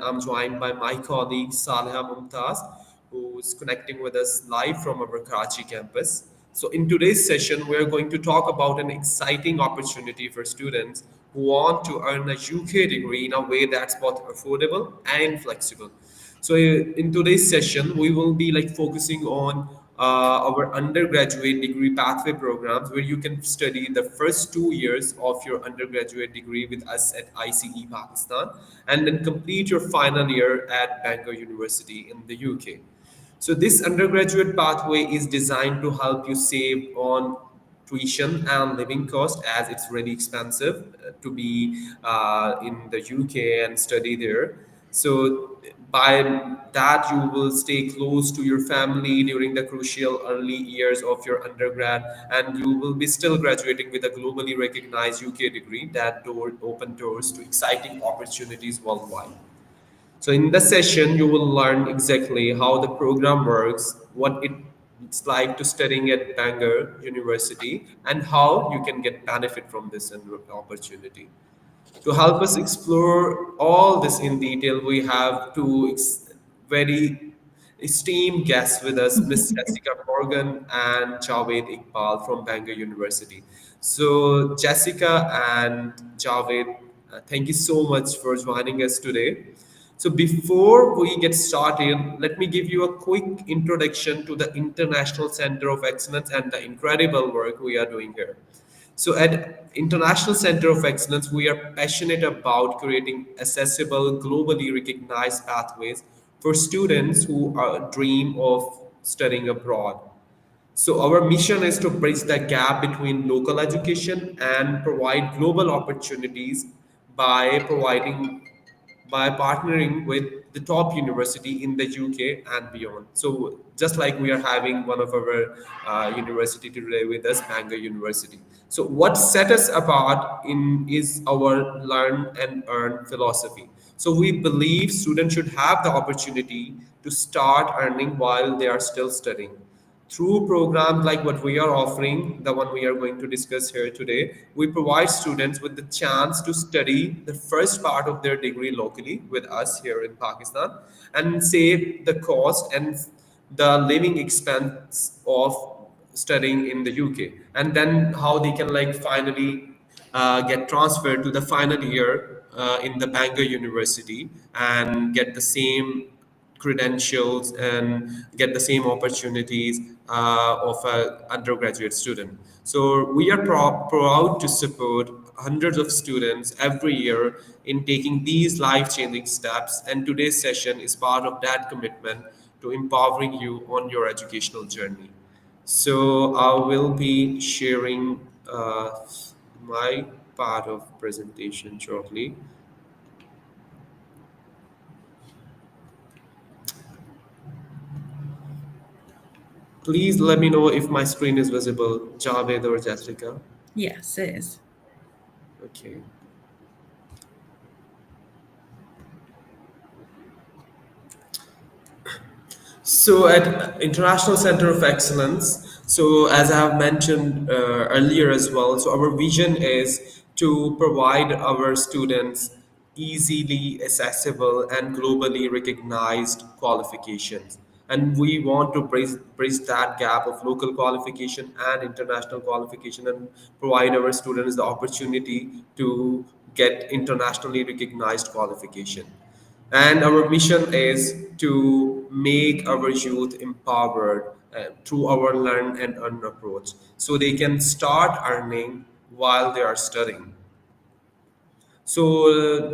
I'm joined by my colleague Saleha Mumtaz, who is connecting with us live from our Karachi campus. So, in today's session, we're going to talk about an exciting opportunity for students who want to earn a UK degree in a way that's both affordable and flexible. So in today's session, we will be like focusing on our undergraduate degree pathway programs, where you can study the first 2 years of your undergraduate degree with us at ICE Pakistan, and then complete your final year at Bangor University in the UK. So this undergraduate pathway is designed to help you save on tuition and living cost, as it's really expensive to be in the UK and study there. So by that, you will stay close to your family during the crucial early years of your undergrad, and you will be still graduating with a globally recognized UK degree that open doors to exciting opportunities worldwide. So in the session, you will learn exactly how the program works, what it's like to studying at Bangor University, and how you can get benefit from this opportunity. To help us explore all this in detail, we have two very esteemed guests with us, Miss Jessica Morgan and Javed Iqbal from Bangor University. So, Jessica and Javed, thank you so much for joining us today. So, before we get started, let me give you a quick introduction to the International Center of Excellence and the incredible work we are doing here. So at International Center of Excellence, we are passionate about creating accessible, globally recognized pathways for students who dream of studying abroad. So our mission is to bridge the gap between local education and provide global opportunities by providing by partnering with the top university in the UK and beyond. So just like we are having one of our university today with us, Bangor University. So what set us apart in is our learn and earn philosophy. So we believe students should have the opportunity to start earning while they are still studying. Through programs like what we are offering, the one we are going to discuss here today, we provide students with the chance to study the first part of their degree locally with us here in Pakistan and save the cost and the living expense of studying in the UK. And then how they can like finally get transferred to the final year in the Bangor University and get the same credentials and get the same opportunities of an undergraduate student. So we are proud to support hundreds of students every year in taking these life-changing steps, and today's session is part of that commitment to empowering you on your educational journey. So I will be sharing my part of presentation shortly. Please let me know if my screen is visible, Javed or Jessica. Yes, it is. Okay. So at International Center of Excellence, so as I have mentioned earlier as well, so our vision is to provide our students easily accessible and globally recognized qualifications. And we want to bridge that gap of local qualification and international qualification and provide our students the opportunity to get internationally recognized qualification. And our mission is to make our youth empowered through our learn and earn approach so they can start earning while they are studying. So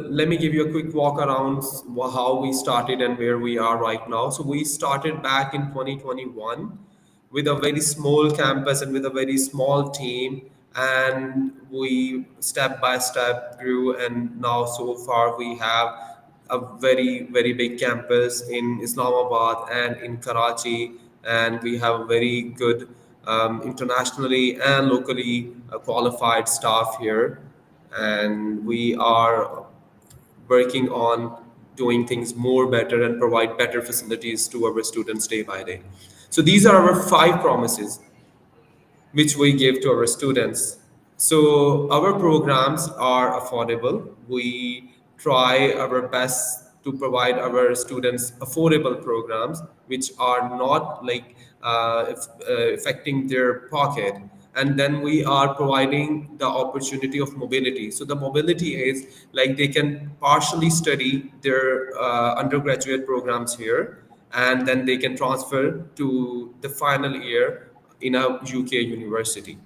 let me give you a quick walk around how we started and where we are right now. So we started back in 2021 with a very small campus and with a very small team, and we step by step grew, and now so far we have a very big campus in Islamabad and in Karachi, and we have a very good internationally and locally qualified staff here, and we are working on doing things more better and provide better facilities to our students day by day. So these are our 5 promises which we give to our students. So our programs are affordable. We try our best to provide our students affordable programs which are not like affecting their pocket. And then we are providing the opportunity of mobility. So the mobility is like they can partially study their undergraduate programs here, and then they can transfer to the final year in a UK university.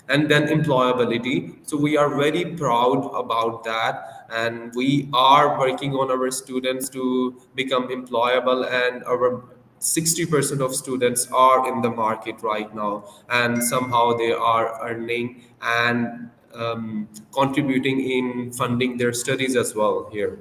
And then employability. So we are very proud about that, and we are working on our students to become employable. And our 60% of students are in the market right now, and somehow they are earning and contributing in funding their studies as well here.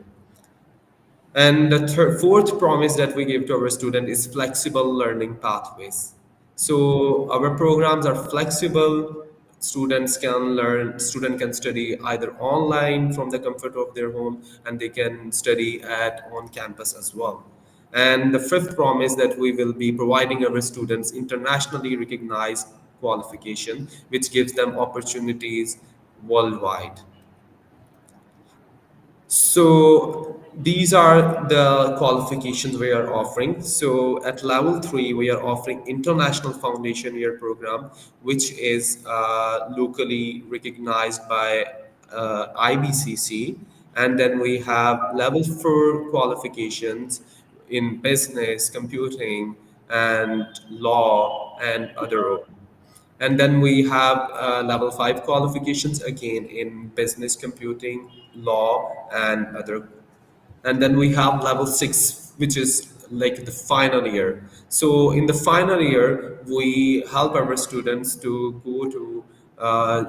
And the fourth promise that we give to our student is flexible learning pathways. So our programs are flexible. Student can study either online from the comfort of their home, and they can study at on campus as well. And the fifth promise that we will be providing our students internationally recognized qualification, which gives them opportunities worldwide. So these are the qualifications we are offering. So at level three, we are offering International Foundation Year program, which is locally recognized by IBCC. And then we have level four qualifications in business, computing, and law, and other. And then we have level five qualifications again in business, computing, law, and other. And then we have level six, which is like the final year. So in the final year, we help our students to go to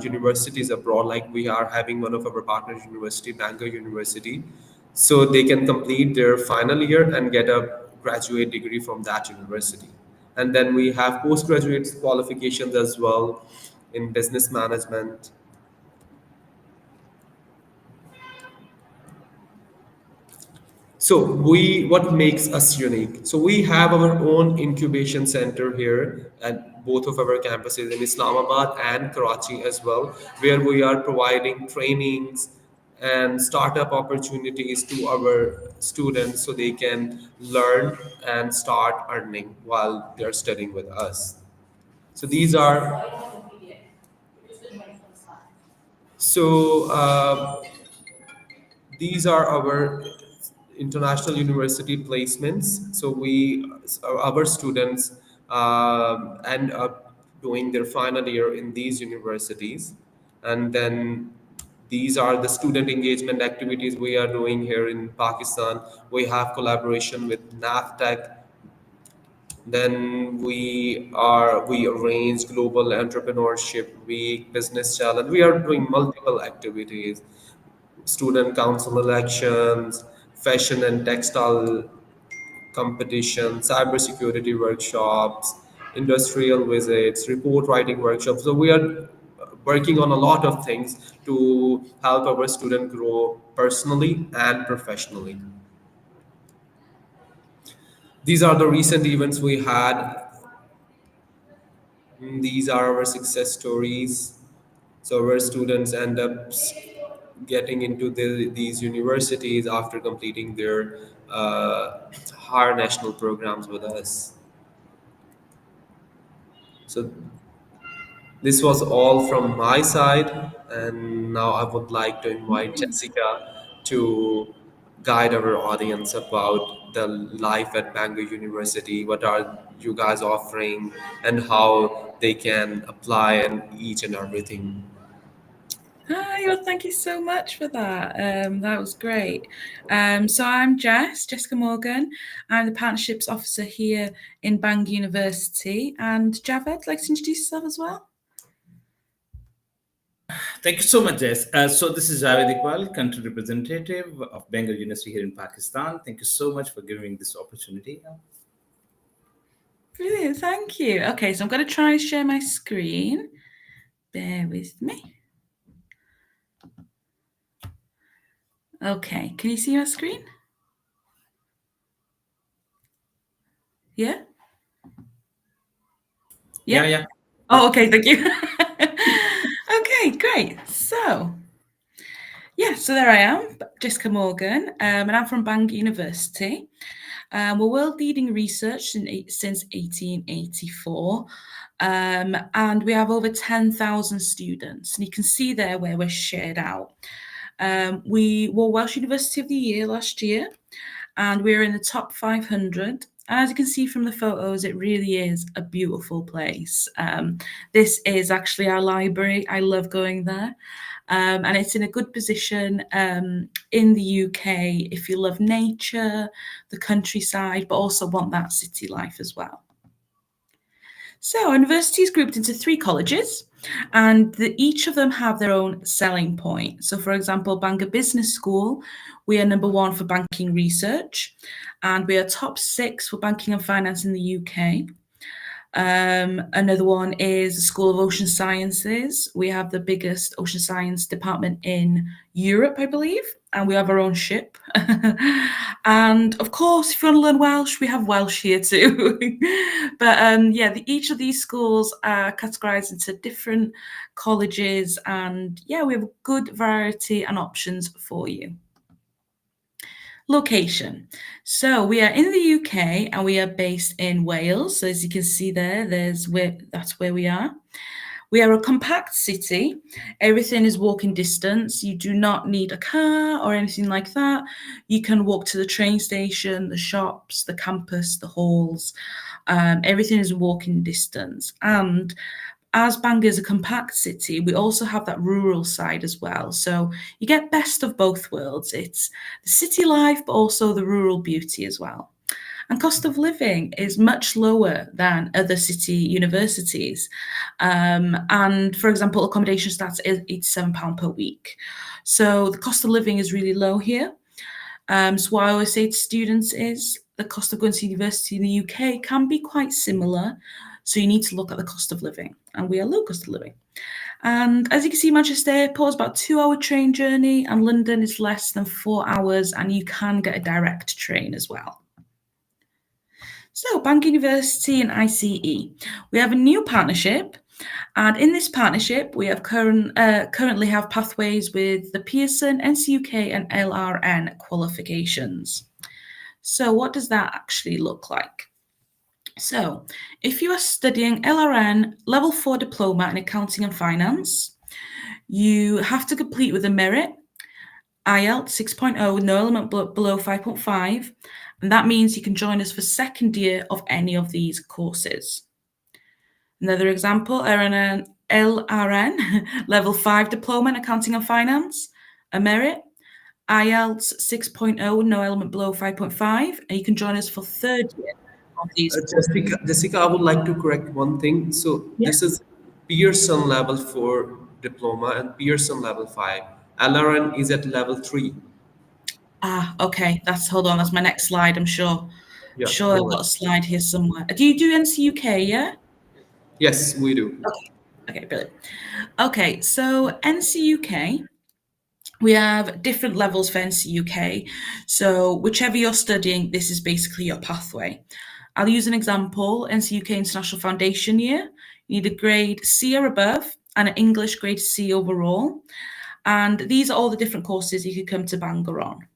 universities abroad. Like we are having one of our partner university, Bangor University, so they can complete their final year and get a graduate degree from that university. And then we have postgraduate qualifications as well in business management. So what makes us unique? So we have our own incubation center here at both of our campuses in Islamabad and Karachi as well, where we are providing trainings and startup opportunities to our students so they can learn and start earning while they're studying with us. So so uh, these are our international university placements. So our students end up doing their final year in these universities, and then these are the student engagement activities we are doing here in Pakistan. We have collaboration with NAFTEC. Then we arrange global entrepreneurship week, business challenge. We are doing multiple activities, student council elections, fashion and textile competition, cybersecurity workshops, industrial visits, report writing workshops. So we are working on a lot of things to help our student grow personally and professionally. These are the recent events we had. These are our success stories. So our students end up getting into these universities after completing their higher national programs with us. So this was all from my side, and now I would like to invite Jessica to guide our audience about the life at Bangor University. What are you guys offering, and how they can apply and each and everything. Hi, well, thank you so much for that. That was great. So I'm Jessica Morgan. I'm the Partnerships Officer here in Bangor University. And Javed, like to introduce yourself as well? Thank you so much, Jess. So this is Javed Iqbal, country representative of Bengal University here in Pakistan. Thank you so much for giving this opportunity. Brilliant, thank you. Okay, so I'm going to try and share my screen. Bear with me. Okay, can you see my screen? Yeah? Yeah. Oh, okay, thank you. Okay, great. So, Yeah, so there I am, Jessica Morgan, and I'm from Bangor University. We're world leading research since 1884, and we have over 10,000 students. And you can see there where we're shared out. We were Welsh University of the Year last year, and we're in the top 500. And as you can see from the photos, it really is a beautiful place. This is actually our library. I love going there. And it's in a good position in the UK if you love nature, the countryside, but also want that city life as well. So, our university is grouped into 3 colleges, and each of them have their own selling point. So, for example, Bangor Business School, we are number 1 for banking research, and we are top 6 for banking and finance in the UK. Another one is the School of Ocean Sciences. We have the biggest ocean science department in Europe, I believe, and we have our own ship. And of course, if you want to learn Welsh, we have Welsh here too. But each of these schools are categorized into different colleges, and yeah, we have a good variety and options for you. Location. So we are in the UK and we are based in Wales. So as you can see there, that's where we are. We are a compact city. Everything is walking distance. You do not need a car or anything like that. You can walk to the train station, the shops, the campus, the halls. Everything is walking distance. And as Bangor is a compact city, we also have that rural side as well. So you get best of both worlds. It's the city life, but also the rural beauty as well. And cost of living is much lower than other city universities. And for example, accommodation starts at £87 per week. So the cost of living is really low here. So what I always say to students is the cost of going to university in the UK can be quite similar. So you need to look at the cost of living, and we are low cost of living. And as you can see, Manchester Airport is about a 2-hour train journey, and London is less than 4 hours, and you can get a direct train as well. So Bangor University and ICE, we have a new partnership. And in this partnership, we have currently have pathways with the Pearson, NCUK, and LRN qualifications. So what does that actually look like? So if you are studying LRN Level 4 Diploma in Accounting and Finance, you have to complete with a merit IELTS 6.0 with no element below 5.5, and that means you can join us for second year of any of these courses. Another example, LRN Level 5 Diploma in Accounting and Finance, a merit, IELTS 6.0 with no element below 5.5, and you can join us for third year of these. Jessica, I would like to correct one thing. So Yeah. this is Pearson level 4 diploma and Pearson level 5. LRN is at level 3. Okay. Hold on. That's my next slide. I'm sure. Yeah, Sure, no I've got a worries. slide here somewhere. Do you do NCUK? Yeah. Yes, we do. Okay. Brilliant. Okay. So NCUK. We have different levels for NCUK. So whichever you're studying, this is basically your pathway. I'll use an example. NCUK International Foundation year. You need a grade C or above and an English grade C overall. And these are all the different courses you could come to Bangor on.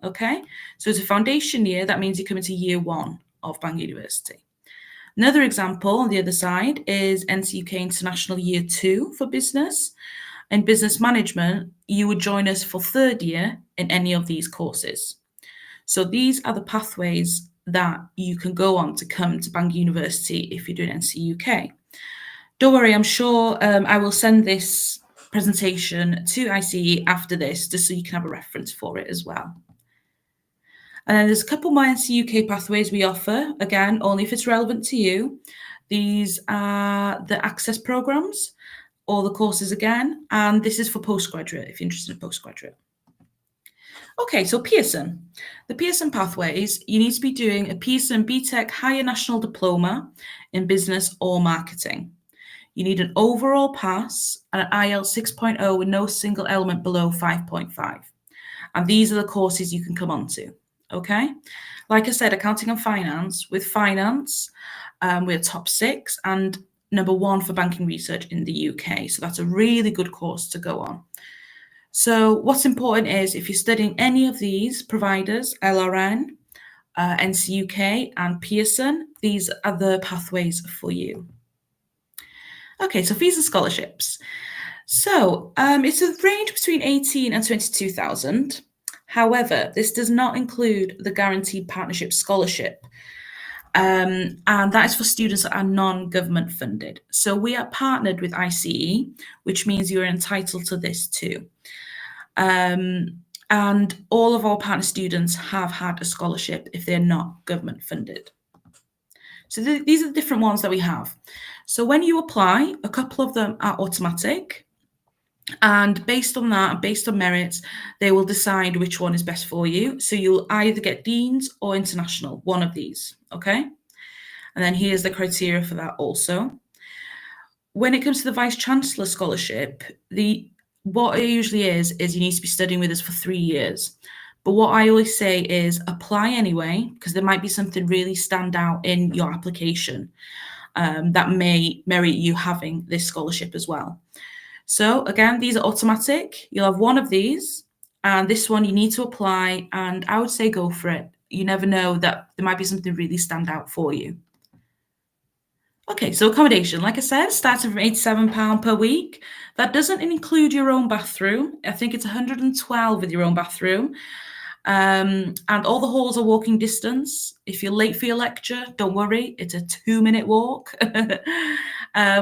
Okay, so it's a foundation year. That means you come into year 1 of Bangor University. Another example on the other side is NCUK International Year 2 for business. In business management, you would join us for third year in any of these courses. So these are the pathways that you can go on to come to Bangor University if you're doing NCUK. Don't worry, I'm sure I will send this presentation to ICE after this, just so you can have a reference for it as well. And then there's a couple more NCUK pathways we offer, again, only if it's relevant to you. These are the access programs, all the courses again, and this is for postgraduate, if you're interested in postgraduate. Okay, so Pearson. The Pearson pathways, you need to be doing a Pearson BTEC Higher National Diploma in Business or Marketing. You need an overall pass and an IELTS 6.0 with no single element below 5.5. And these are the courses you can come on to. Okay, like I said, accounting and finance. With finance, we're top 6 and number 1 for banking research in the UK. So that's a really good course to go on. So what's important is if you're studying any of these providers, LRN, NCUK and Pearson, these are the pathways for you. Okay, so fees and scholarships. So it's a range between 18 and 22,000. However, this does not include the Guaranteed Partnership Scholarship. And that is for students that are non-government funded. So we are partnered with ICE, which means you're entitled to this too. And all of our partner students have had a scholarship if they're not government funded. So these are the different ones that we have. So when you apply, a couple of them are automatic. And based on that, based on merits, they will decide which one is best for you. So you'll either get Dean's or International, one of these, okay? And then here's the criteria for that also. When it comes to the Vice Chancellor Scholarship, what it usually is you need to be studying with us for 3 years. But what I always say is apply anyway, because there might be something really stand out in your application that may merit you having this scholarship as well. So again, these are automatic. You'll have one of these, and this one you need to apply, and I would say go for it. You never know that there might be something really stand out for you. Okay, so accommodation, like I said, starting from £87 per week. That doesn't include your own bathroom. I think it's 112 with your own bathroom. And all the halls are walking distance. If you're late for your lecture, don't worry, it's a 2-minute walk.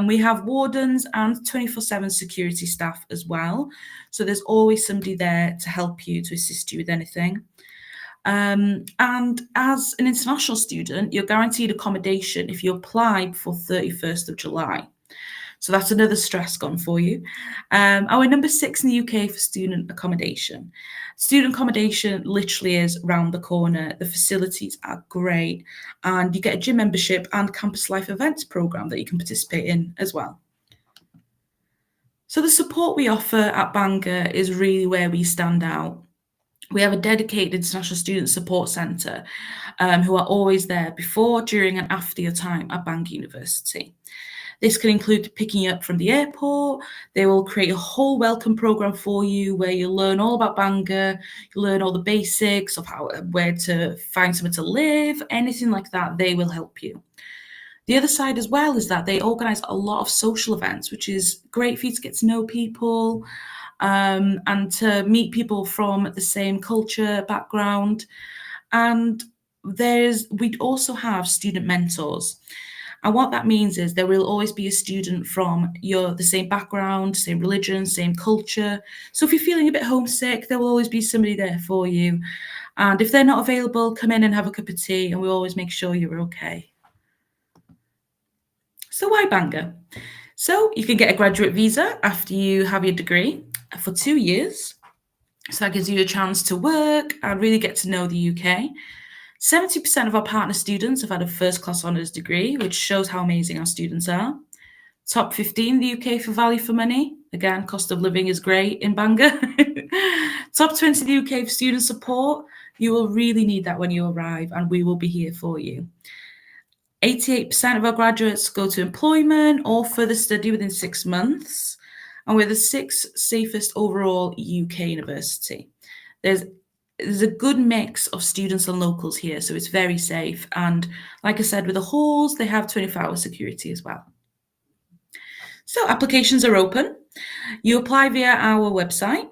We have wardens and 24/7 security staff as well. So there's always somebody there to help you, to assist you with anything. And as an international student, you're guaranteed accommodation if you apply before 31st of July. So that's another stress gone for you. And we're number 6 in the UK for student accommodation. Student accommodation literally is round the corner. The facilities are great, and you get a gym membership and campus life events program that you can participate in as well. So the support we offer at Bangor is really where we stand out. We have a dedicated international student support centre who are always there before, during and after your time at Bangor University. This can include picking you up from the airport. They will create a whole welcome programme for you where you'll learn all about Bangor, you'll learn all the basics of where to find somewhere to live, anything like that, they will help you. The other side as well is that they organise a lot of social events, which is great for you to get to know people, and to meet people from the same culture, background. And we also have student mentors. And what that means is there will always be a student from the same background, same religion, same culture. So if you're feeling a bit homesick, there will always be somebody there for you. And if they're not available, come in and have a cup of tea, and we'll always make sure you're okay. So why Bangor? So you can get a graduate visa after you have your degree for 2 years. So that gives you a chance to work and really get to know the UK. 70% of our partner students have had a first-class honours degree, which shows how amazing our students are. Top 15 in the UK for value for money. Again, cost of living is great in Bangor. Top 20 in the UK for student support. You will really need that when you arrive, and we will be here for you. 88% of our graduates go to employment or further study within 6 months. And we're the 6th safest overall UK university. There's a good mix of students and locals here, so it's very safe. And like I said, with the halls, they have 24-hour security as well. So applications are open. You apply via our website,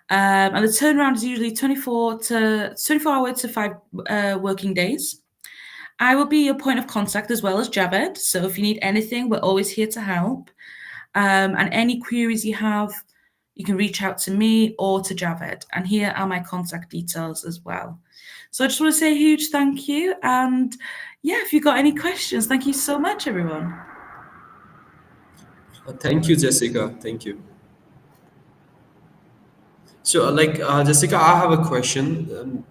and the turnaround is usually 24 hours to 5 working days. I will be your point of contact as well as Javed. So if you need anything, we're always here to help. And any queries you have, you can reach out to me or to Javed. And here are my contact details as well. So I just want to say a huge thank you. And yeah, if you've got any questions, thank you so much, everyone. Thank you, Jessica. Thank you. So, Jessica, I have a question.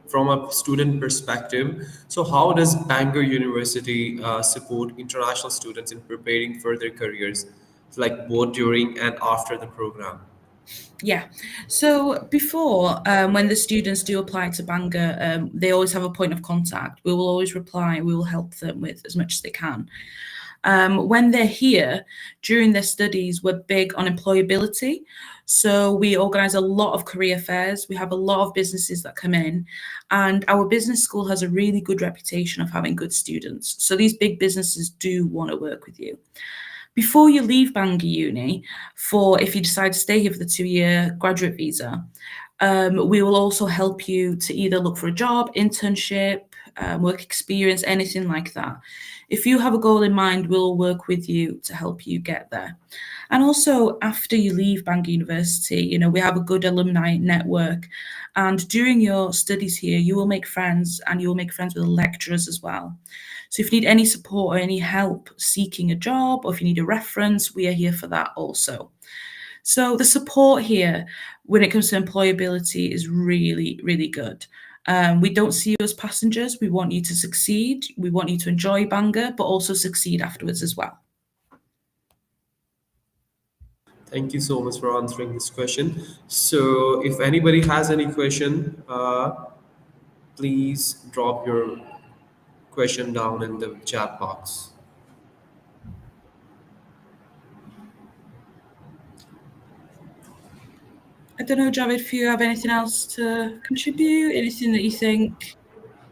From a student perspective, so how does Bangor University support international students in preparing for their careers, like both during and after the program? Yeah. So before, when the students do apply to Bangor, they always have a point of contact. We will always reply. We will help them with as much as they can. When they're here during their studies, we're big on employability. So we organise a lot of career fairs. We have a lot of businesses that come in, and our business school has a really good reputation of having good students. So these big businesses do want to work with you. Before you leave Bangor Uni, for if you decide to stay here for the 2-year graduate visa, we will also help you to either look for a job, internship, work experience, anything like that. If you have a goal in mind, we'll work with you to help you get there. And also, after you leave Bangor University, we have a good alumni network. And during your studies here, you will make friends, and you will make friends with the lecturers as well. So if you need any support or any help seeking a job, or if you need a reference, we are here for that also. So the support here when it comes to employability is really, really good. We don't see you as passengers. We want you to succeed. We want you to enjoy Bangor, but also succeed afterwards as well. Thank you so much for answering this question. So, if anybody has any question, please drop your question down in the chat box. I don't know, Javid, if you have anything else to contribute, anything that you think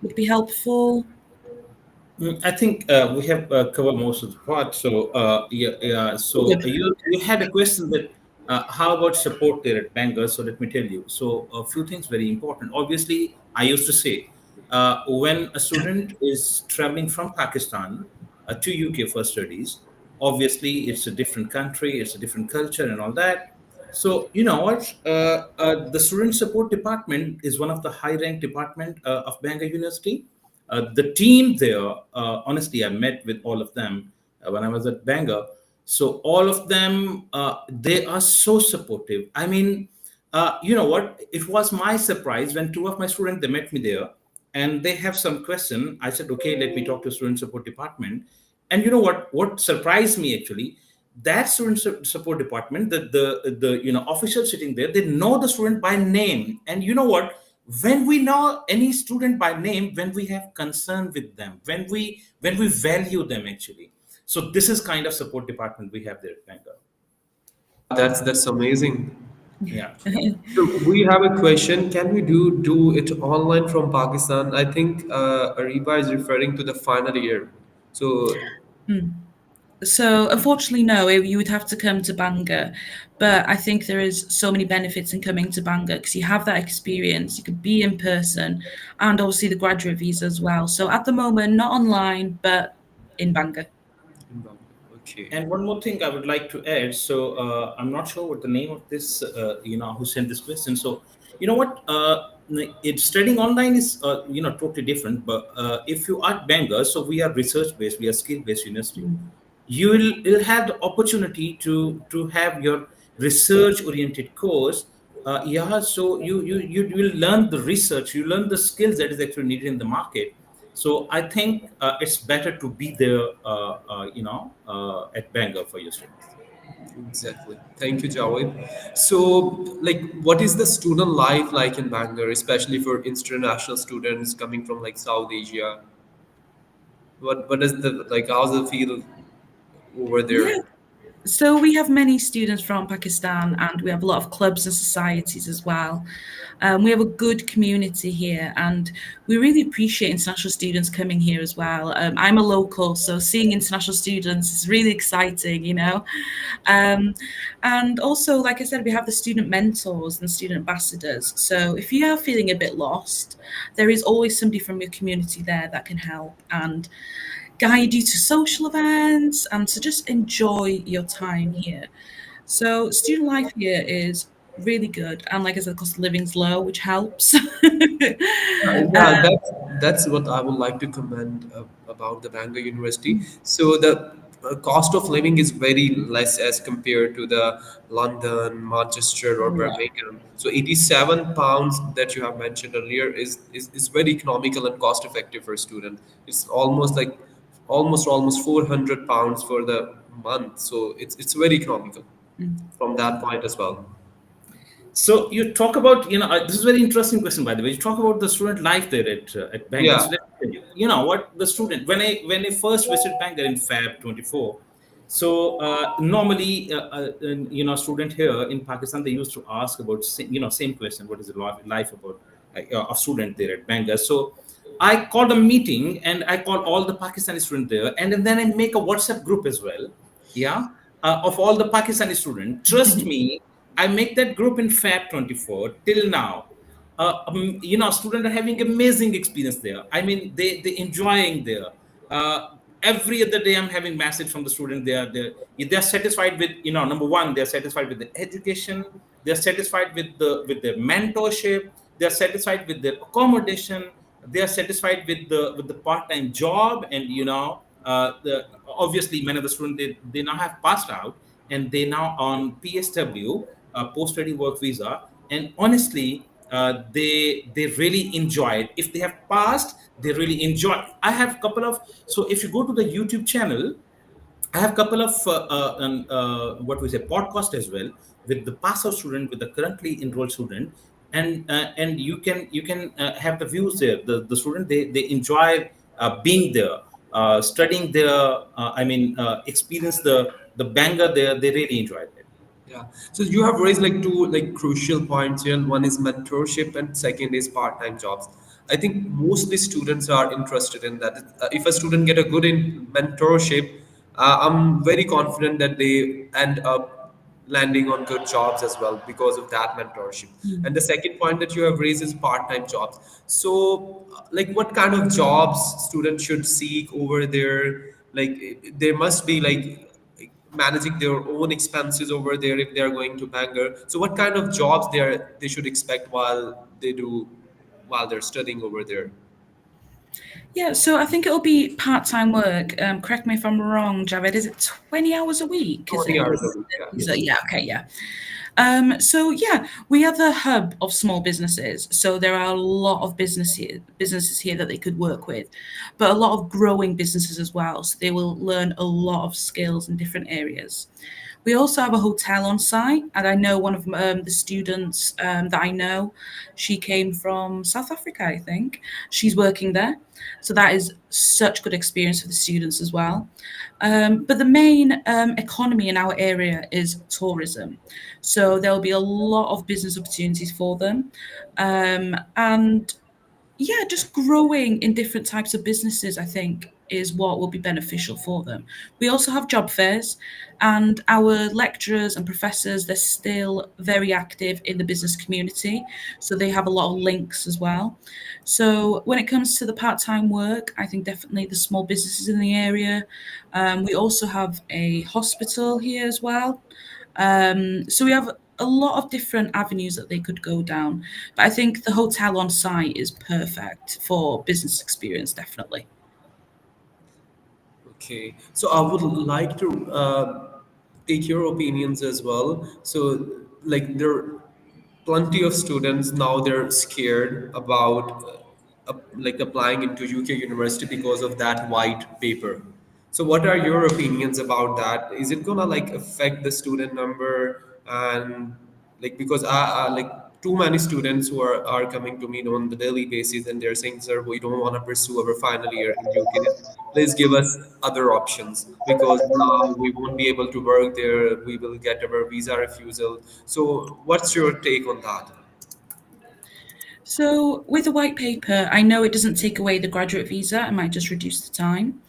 would be helpful. I think we have covered most of the part. So, yeah. So Good. you had a question that how about support there at Bangor? So let me tell you. So a few things very important. Obviously, I used to say when a student is traveling from Pakistan to UK for studies, obviously it's a different country, it's a different culture, and all that. So you know what? The student support department is one of the high-ranked department of Bangor University. The team there, honestly, I met with all of them when I was at Bangor. So all of them, they are so supportive. I mean, you know what? It was my surprise when two of my students they met me there, and they have some question. I said, okay, let me talk to student support department. And you know what? What surprised me actually, that support department, the official sitting there, they know the student by name. And you know what? When we know any student by name, when we have concern with them, when we value them actually. So this is kind of support department we have there at Bangor. That's amazing. Yeah. So we have a question. Can we do it online from Pakistan? I think Ariba is referring to the final year. So So unfortunately, no, you would have to come to Bangor. But I think there is so many benefits in coming to Bangor because you have that experience. You could be in person, and obviously the graduate visa as well. So at the moment, not online, but in Bangor. okay. And one more thing I would like to add. So I'm not sure what the name of this, who sent this question. So you know what, it's studying online is totally different. But if you are Bangor, so we are research based, we are skill based university. You'll have the opportunity to have your research oriented course. Yeah, so you will learn the research, you learn the skills that is actually needed in the market. So I think it's better to be there, at Bangor for your studies. Exactly. Thank you, Javed. So, like, what is the student life like in Bangor, especially for international students coming from like South Asia? What is the like? How's the feel over Yeah. there? So we have many students from Pakistan, and we have a lot of clubs and societies as well. We have a good community here, and we really appreciate international students coming here as well. I'm a local, so seeing international students is really exciting. Um, and also, like I said, we have the student mentors and student ambassadors. So if you are feeling a bit lost, there is always somebody from your community there that can help and guide you to social events and to just enjoy your time here. So student life here is really good, and like I said, the cost of living's low, which helps. Yeah, that's what I would like to comment about the Bangor University. So the cost of living is very less as compared to the London, Manchester, or Yeah. Birmingham. So 87 pounds that you have mentioned earlier is very economical and cost effective for a student. It's almost like almost 400 pounds for the month. So it's very economical Mm. from that point as well. So you talk about, this is a very interesting question, by the way. You talk about the student life there at Bangor. Yeah. So let me tell you, what the student, when I first visited Bangor in Feb 24. So normally, student here in Pakistan, they used to ask about, same question, what is the life about a student there at Bangor. So I called a meeting and I called all the Pakistani students there, and then I make a WhatsApp group as well. Yeah, of all the Pakistani students. Trust me, I make that group in Fab 24 till now. Students are having amazing experience there. I mean, they enjoying there. Uh, every other day, I'm having message from the student. They are satisfied with, number one, they are satisfied with the education. They are satisfied with their mentorship. They are satisfied with their accommodation. They are satisfied with the part-time job, and obviously many of the students, they now have passed out, and they now on PSW, post-study work visa. And honestly, they really enjoy it. If they have passed, they really enjoy. I have couple of, so if you go to the YouTube channel, I have couple of what we say podcast as well, with the pass out student, with the currently enrolled student, and you can have the views there. The student, they enjoy being there, studying there. Experience the Bangor there. They really enjoy it. Yeah. So you have raised like two like crucial points here. One is mentorship, and second is part-time jobs. I think mostly students are interested in that. If a student get a good in mentorship, I'm very confident that they end up landing on good jobs as well because of that mentorship. And the second point that you have raised is part-time jobs. So, like, what kind of jobs students should seek over there? Like, there must be like managing their own expenses over there if they are going to Bangor. So what kind of jobs they should expect while they're studying over there? Yeah, so I think it'll be part-time work. Correct me if I'm wrong, Javed. Is it 20 hours a week? Is 20 it? hours a week. Yeah. So yeah, okay, yeah. So yeah, we are the hub of small businesses. So there are a lot of businesses here that they could work with, but a lot of growing businesses as well. So they will learn a lot of skills in different areas. We also have a hotel on site, and I know one of the students that I know, she came from South Africa, I think. She's working there. So that is such good experience for the students as well. But the main economy in our area is tourism. So there'll be a lot of business opportunities for them. And yeah, just growing in different types of businesses, I think, is what will be beneficial for them. We also have job fairs, and our lecturers and professors, they're still very active in the business community. So they have a lot of links as well. So when it comes to the part time work, I think definitely the small businesses in the area. We also have a hospital here as well. So we have a lot of different avenues that they could go down. But I think the hotel on site is perfect for business experience, definitely. Okay, so I would like to take your opinions as well. So, like, there are plenty of students now they're scared about like applying into UK University because of that white paper. So, what are your opinions about that? Is it gonna like affect the student number and like because I like too many students who are coming to me on the daily basis and they're saying, sir, we don't want to pursue our final year in UK. Please give us other options because now we won't be able to work there. We will get our visa refusal. So what's your take on that? So with the white paper, I know it doesn't take away the graduate visa, it might just reduce the time.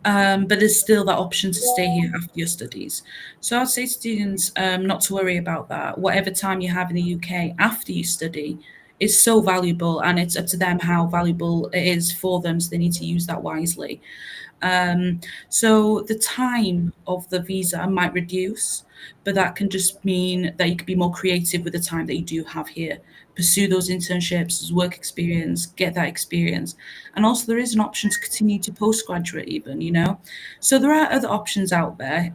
But there's still that option to stay here after your studies. So I'd say to students not to worry about that. Whatever time you have in the UK after you study is so valuable, and it's up to them how valuable it is for them. So they need to use that wisely. Um, so the time of the visa might reduce, but that can just mean that you can be more creative with the time that you do have here. Pursue those internships as work experience, get that experience. And also there is an option to continue to postgraduate even. So there are other options out there.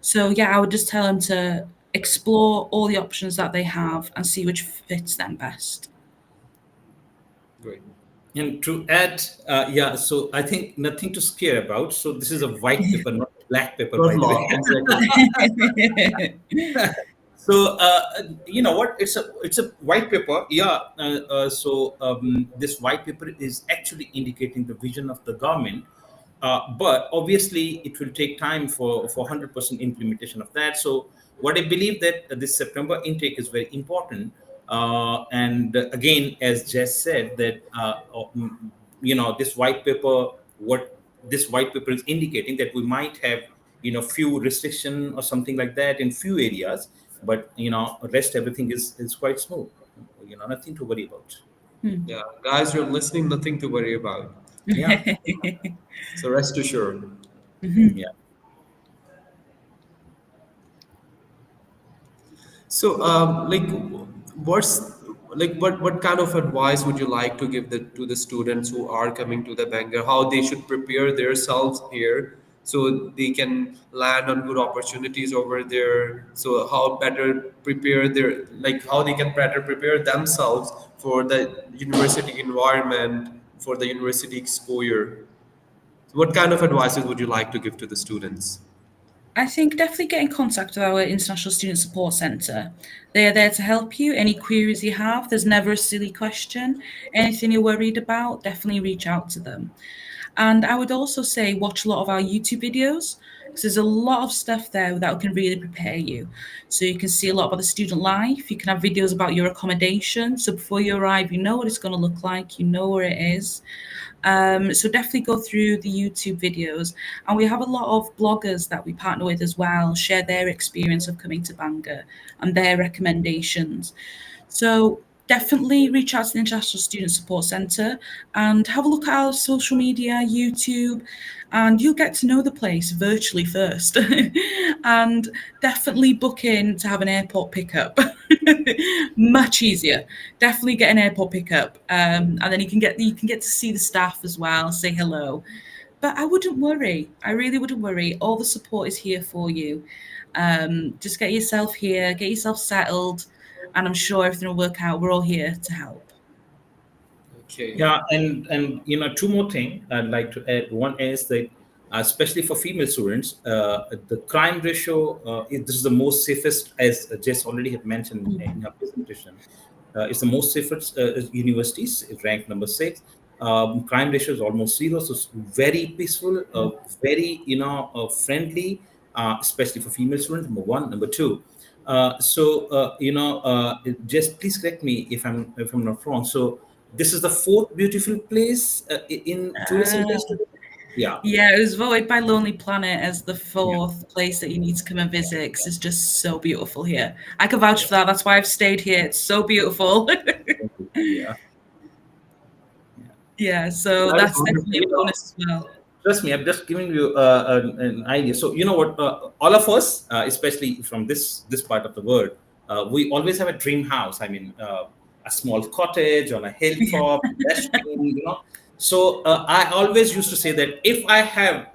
So yeah, I would just tell them to explore all the options that they have and see which fits them best. Great. And to add, so I think nothing to scare about. So this is a white paper, not black paper, Not by the way. law, exactly. So you know what? It's a white paper. Yeah. This white paper is actually indicating the vision of the government, but obviously it will take time for 100% implementation of that. So what I believe that this September intake is very important. And again, as Jess said, that this white paper, what this white paper is indicating that we might have few restriction or something like that in few areas, but rest everything is quite smooth. Nothing to worry about. Yeah, guys, you're listening, nothing to worry about. Yeah. So rest assured. Yeah. So, what's what kind of advice would you like to give to the students who are coming to the Bangor? How they should prepare themselves here so they can land on good opportunities over there. So, how better prepare their how they can better prepare themselves for the university environment, for the university exposure. What kind of advices would you like to give to the students? I think definitely get in contact with our International Student Support Centre. They are there to help you. Any queries you have, there's never a silly question. Anything you're worried about, definitely reach out to them. And I would also say watch a lot of our YouTube videos because there's a lot of stuff there that can really prepare you. So you can see a lot about the student life. You can have videos about your accommodation. So before you arrive, you know what it's going to look like, you know where it is. So definitely go through the YouTube videos. And we have a lot of bloggers that we partner with as well, share their experience of coming to Bangor and their recommendations. So definitely reach out to the International Student Support Centre and have a look at our social media, YouTube, and you'll get to know the place virtually first. And definitely book in to have an airport pickup. Much easier. Definitely get an airport pickup, and then you can get to see the staff as well, say hello. But I wouldn't worry. I really wouldn't worry. All the support is here for you. Just get yourself here, get yourself settled, and I'm sure everything will work out. We're all here to help. Okay. Yeah, and two more things I'd like to add. One is that, especially for female students, the crime ratio this is the most safest, as Jess already had mentioned in her presentation. It's the most safest universities. It's ranked number 6. Crime ratio is almost zero, so it's very peaceful, very friendly, especially for female students. Number one, number two. Just please correct me if I'm not wrong. So this is the fourth beautiful place in tourism Ah, destination. Yeah, yeah, it was voted by Lonely Planet as the yeah, fourth place that you need to come and visit 'cause it's just so beautiful here. I can vouch for that. That's why I've stayed here. It's so beautiful. yeah, yeah. Yeah, so That is that's wonderful. definitely a bonus as well. Trust me, I'm just giving you an idea. So you know what? All of us, especially from this part of the world, we always have a dream house. I mean, a small cottage on a hilltop, resting. So I always used to say that if I have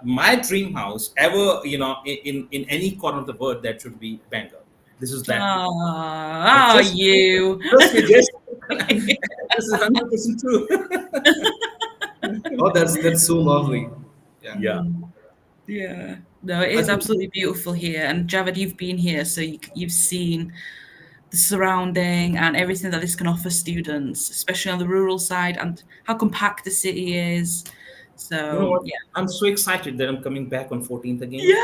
my dream house ever, in any corner of the world, that should be Bangor. This is that. Ah, Just you. trust me, just this is 100% true. Oh, that's so lovely. Yeah. Yeah. Yeah. No, it I is think absolutely beautiful here. And Javed, you've been here, so you've seen the surrounding and everything that this can offer students, especially on the rural side, and how compact the city is. You know So, what? yeah. I'm so excited that I'm coming back on 14th Yeah, again.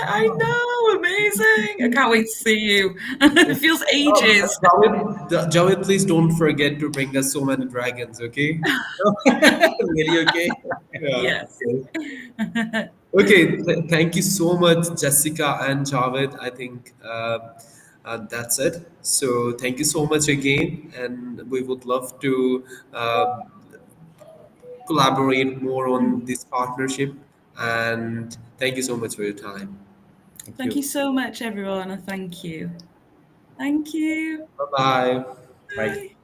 I know. Amazing. I can't wait to see you. It feels ages. Javed, please don't forget to bring us so many dragons, okay? Really okay? Yeah. Yes. Okay. Okay. Thank you so much, Jessica and Javed. I think that's it. So thank you so much again, and we would love to collaborate more on this partnership. And thank you so much for your time. Thank Thank you you. so much, everyone, and thank you. Thank you. Bye bye. Bye. Bye.